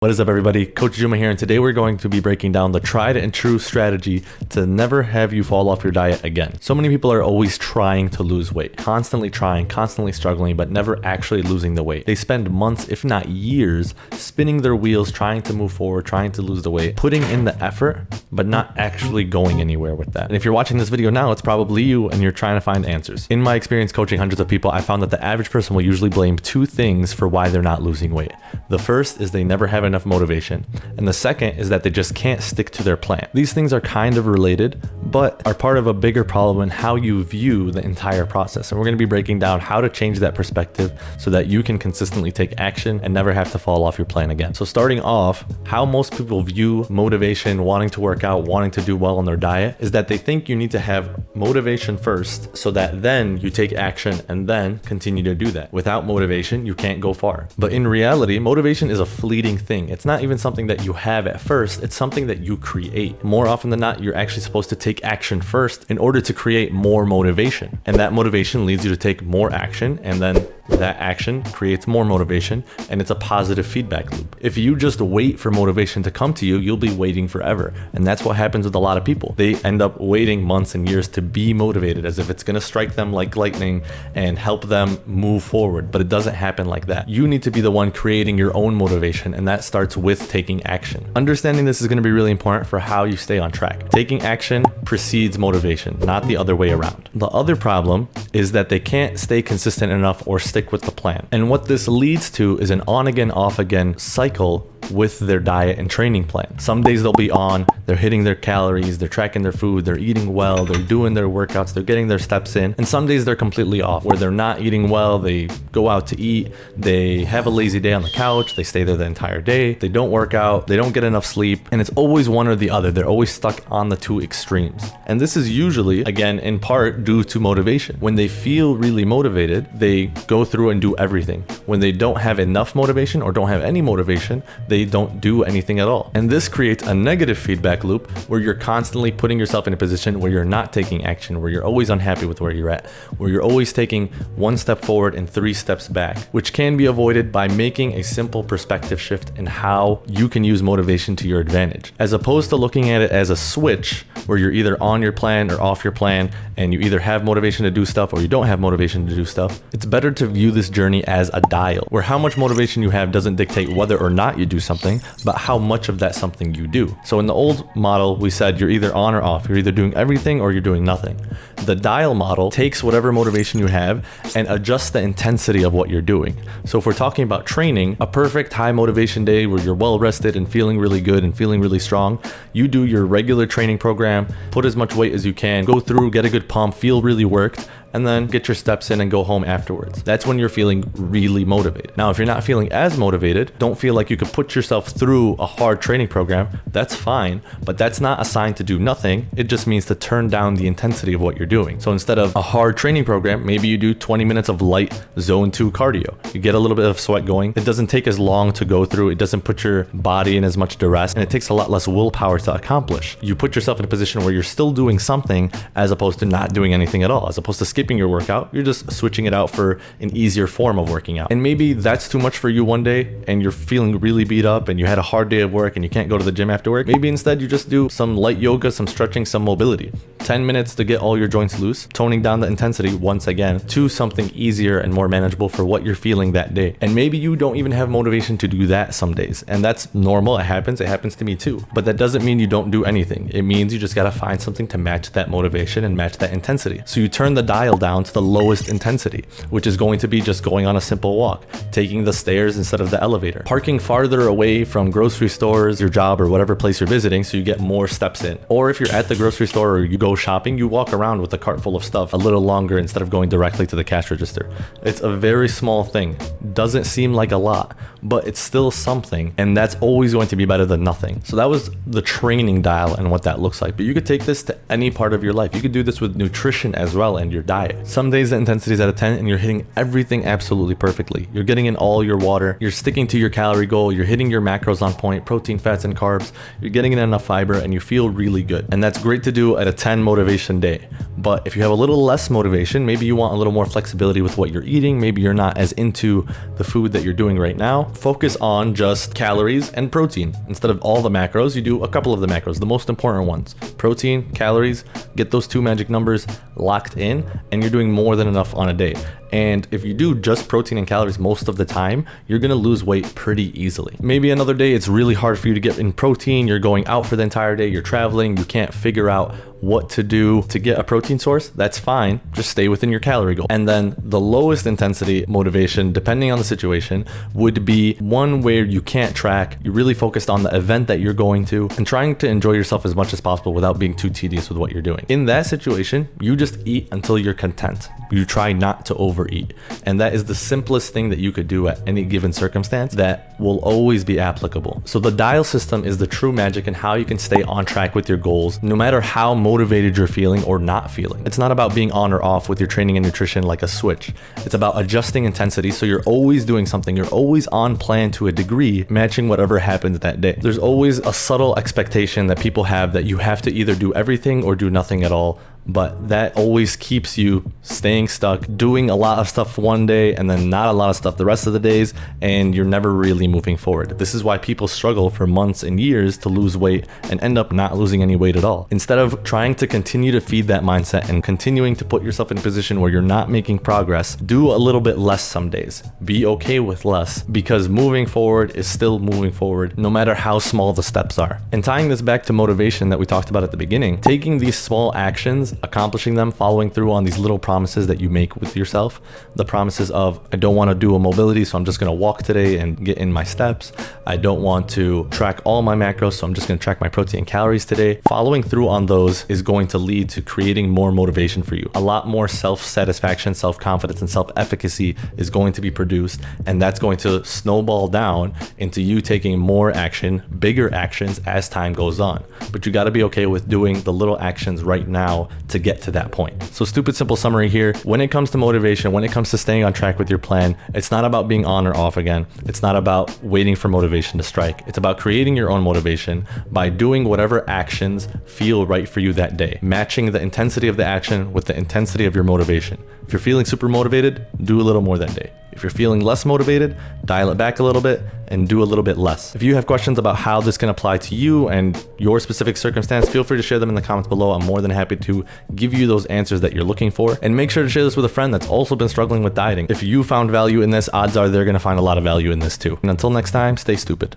What is up, everybody? Coach Juma here, and today we're going to be breaking down the tried and true strategy to never have you fall off your diet again. So many people are always trying to lose weight, constantly trying, constantly struggling, but never actually losing the weight. They spend months, if not years, spinning their wheels, trying to move forward, trying to lose the weight, putting in the effort, but not actually going anywhere with that. And if you're watching this video now, it's probably you and you're trying to find answers. In my experience coaching hundreds of people, I found that the average person will usually blame two things for why they're not losing weight. The first is they never have enough motivation, and the second is that they just can't stick to their plan. These things are kind of related, but are part of a bigger problem in how you view the entire process. And we're going to be breaking down how to change that perspective so that you can consistently take action and never have to fall off your plan again. So starting off, how most people view motivation, wanting to work out, wanting to do well on their diet, is that they think you need to have motivation first so that then you take action and then continue to do that. Without motivation, you can't go far. But in reality, motivation is a fleeting thing. It's not even something that you have at first, it's something that you create. More often than not, you're actually supposed to take action first in order to create more motivation. And that motivation leads you to take more action, and then that action creates more motivation, and it's a positive feedback loop. If you just wait for motivation to come to you, you'll be waiting forever. And that's what happens with a lot of people. They end up waiting months and years to be motivated, as if it's gonna strike them like lightning and help them move forward. But it doesn't happen like that. You need to be the one creating your own motivation, and that starts with taking action. Understanding this is gonna be really important for how you stay on track. Taking action precedes motivation, not the other way around. The other problem is that they can't stay consistent enough or stick with the plan. And what this leads to is an on again, off again cycle with their diet and training plan. Some days they'll be on, they're hitting their calories, they're tracking their food, they're eating well, they're doing their workouts, they're getting their steps in. And some days they're completely off, where they're not eating well, they go out to eat, they have a lazy day on the couch, they stay there the entire day, they don't work out, they don't get enough sleep, and it's always one or the other. They're always stuck on the two extremes. And this is usually, again, in part due to motivation. When they feel really motivated, they go through and do everything. When they don't have enough motivation or don't have any motivation, they don't do anything at all. And this creates a negative feedback loop where you're constantly putting yourself in a position where you're not taking action, where you're always unhappy with where you're at, where you're always taking one step forward and 3 steps back, which can be avoided by making a simple perspective shift in how you can use motivation to your advantage. As opposed to looking at it as a switch where you're either on your plan or off your plan, and you either have motivation to do stuff or you don't have motivation to do stuff, it's better to view this journey as a dial, where how much motivation you have doesn't dictate whether or not you do something, but how much of that something you do. So in the old model, we said you're either on or off. You're either doing everything or you're doing nothing. The dial model takes whatever motivation you have and adjusts the intensity of what you're doing. So if we're talking about training, a perfect high motivation day where you're well rested and feeling really good and feeling really strong, you do your regular training program, put as much weight as you can, go through, get a good pump, feel really worked, and then get your steps in and go home afterwards. That's when you're feeling really motivated. Now, if you're not feeling as motivated, don't feel like you could put yourself through a hard training program, that's fine, but that's not a sign to do nothing. It just means to turn down the intensity of what you're doing. So instead of a hard training program, maybe you do 20 minutes of light zone 2 cardio. You get a little bit of sweat going. It doesn't take as long to go through. It doesn't put your body in as much duress, and it takes a lot less willpower to accomplish. You put yourself in a position where you're still doing something as opposed to not doing anything at all. As opposed to skipping your workout, you're just switching it out for an easier form of working out. And maybe that's too much for you one day and you're feeling really beat up and you had a hard day of work and you can't go to the gym after work. Maybe instead you just do some light yoga, some stretching, some mobility. 10 minutes to get all your joints loose, toning down the intensity once again to something easier and more manageable for what you're feeling that day. And maybe you don't even have motivation to do that some days, and that's normal. It happens to me too. But that doesn't mean you don't do anything. It means you just gotta find something to match that motivation and match that intensity. So you turn the dial down to the lowest intensity, which is going to be just going on a simple walk, taking the stairs instead of the elevator, parking farther away from grocery stores, your job, or whatever place you're visiting so you get more steps in. Or if you're at the grocery store or you go shopping, you walk around with a cart full of stuff a little longer instead of going directly to the cash register. It's a very small thing. Doesn't seem like a lot, but it's still something, and that's always going to be better than nothing. So that was the training dial and what that looks like. But you could take this to any part of your life. You could do this with nutrition as well and your diet. Some days the intensity is at a 10 and you're hitting everything absolutely perfectly. You're getting in all your water, you're sticking to your calorie goal, you're hitting hitting your macros on point, protein, fats, and carbs, you're getting in enough fiber, and you feel really good. And that's great to do at a 10 motivation day. But if you have a little less motivation, maybe you want a little more flexibility with what you're eating, maybe you're not as into the food that you're doing right now, focus on just calories and protein. Instead of all the macros, you do a couple of the macros, the most important ones. Protein, calories, get those two magic numbers locked in, and you're doing more than enough on a day. And if you do just protein and calories most of the time, you're gonna lose weight pretty easily. Maybe another day it's really hard for you to get in protein, you're going out for the entire day, you're traveling, you can't figure out what to do to get a protein source. That's fine, just stay within your calorie goal. And then the lowest intensity motivation, depending on the situation, would be one where you can't track, you're really focused on the event that you're going to and trying to enjoy yourself as much as possible without being too tedious with what you're doing. In that situation, you just eat until you're content. You try not to overeat. And that is the simplest thing that you could do at any given circumstance that will always be applicable. So the dial system is the true magic in how you can stay on track with your goals, no matter how motivated you're feeling or not feeling. It's not about being on or off with your training and nutrition like a switch. It's about adjusting intensity so you're always doing something. You're always on plan to a degree, matching whatever happens that day. There's always a subtle expectation that people have that you have to either do everything or do nothing at all. But that always keeps you staying stuck, doing a lot of stuff one day and then not a lot of stuff the rest of the days, and you're never really moving forward. This is why people struggle for months and years to lose weight and end up not losing any weight at all. Instead of trying to continue to feed that mindset and continuing to put yourself in a position where you're not making progress, do a little bit less some days. Be okay with less, because moving forward is still moving forward no matter how small the steps are. And tying this back to motivation that we talked about at the beginning, taking these small actions, accomplishing them, following through on these little promises that you make with yourself, the promises of, I don't want to do a mobility, so I'm just going to walk today and get in my steps. I don't want to track all my macros, so I'm just going to track my protein and calories today. Following through on those is going to lead to creating more motivation for you. A lot more self-satisfaction, self-confidence, and self-efficacy is going to be produced, and that's going to snowball down into you taking more action, bigger actions as time goes on. But you got to be okay with doing the little actions right now to get to that point. So stupid simple summary here. When it comes to motivation, when it comes to staying on track with your plan, it's not about being on or off again. It's not about waiting for motivation to strike. It's about creating your own motivation by doing whatever actions feel right for you that day, matching the intensity of the action with the intensity of your motivation. If you're feeling super motivated, do a little more that day. If you're feeling less motivated, dial it back a little bit and do a little bit less. If you have questions about how this can apply to you and your specific circumstance, feel free to share them in the comments below. I'm more than happy to give you those answers that you're looking for. And make sure to share this with a friend that's also been struggling with dieting. If you found value in this, odds are they're going to find a lot of value in this too. And until next time, stay stupid.